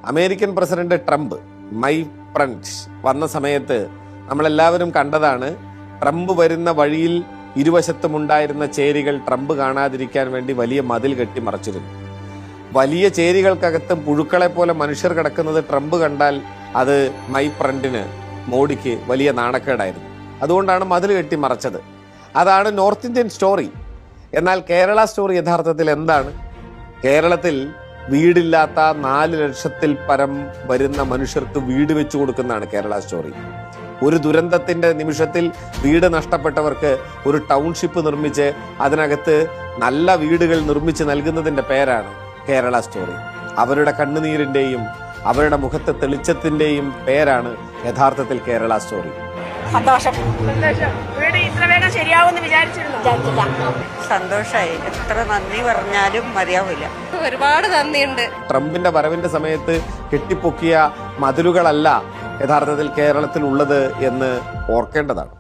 American president Trump my friend വന്ന സമയത്ത് നമ്മളെല്ലാവരും കണ്ടതാണ്. ട്രംപ് വരുന്ന വഴിയിൽ ഇരുവശത്തുമുണ്ടായിരുന്ന ചേരികൾ ട്രംപ് കാണാതിരിക്കാൻ വേണ്ടി വലിയ മതിൽ കെട്ടി മറച്ചിരുന്നു. വലിയ ചേരികൾക്കകത്ത് പുഴുക്കളെ പോലെ മനുഷ്യർ കിടക്കുന്നത് ട്രംപ് കണ്ടാൽ അത് മൈ ഫ്രണ്ടിന് മോഡിക്ക് വലിയ നാണക്കേടായിരുന്നു. അതുകൊണ്ടാണ് മതിൽ കെട്ടി മറച്ചത്. അതാണ് നോർത്ത് ഇന്ത്യൻ സ്റ്റോറി. എന്നാൽ കേരള സ്റ്റോറി യഥാർത്ഥത്തിൽ എന്താണ്? കേരളത്തിൽ വീടില്ലാത്ത 4 ലക്ഷത്തിൽ പരം വരുന്ന മനുഷ്യർക്ക് വീട് വെച്ചു കൊടുക്കുന്നതാണ് കേരള സ്റ്റോറി. ഒരു ദുരന്തത്തിന്റെ നിമിഷത്തിൽ വീട് നഷ്ടപ്പെട്ടവർക്ക് ഒരു ടൗൺഷിപ്പ് നിർമ്മിച്ച് അതിനകത്ത് നല്ല വീടുകൾ നിർമ്മിച്ച് നൽകുന്നതിന്റെ പേരാണ് കേരള സ്റ്റോറി. അവരുടെ കണ്ണുനീരിന്റെയും അവരുടെ മുഖത്തെ തെളിച്ചത്തിന്റെയും പേരാണ് യഥാർത്ഥത്തിൽ കേരള സ്റ്റോറി. സന്തോഷം. വീട് ഇത്ര വേഗം ശരിയാവുമെന്ന് വിചാരിച്ചില്ല. സന്തോഷമായി. എത്ര നന്ദി പറഞ്ഞാലും മതിയാവില്ല. ഒരുപാട് നന്ദിയുണ്ട്. ട്രംപിന്റെ വരവിന്റെ സമയത്ത് കെട്ടിപ്പൊക്കിയ മതിലുകളല്ല യഥാർത്ഥത്തിൽ കേരളത്തിൽ ഉള്ളത് എന്ന് ഓർക്കേണ്ടതാണ്.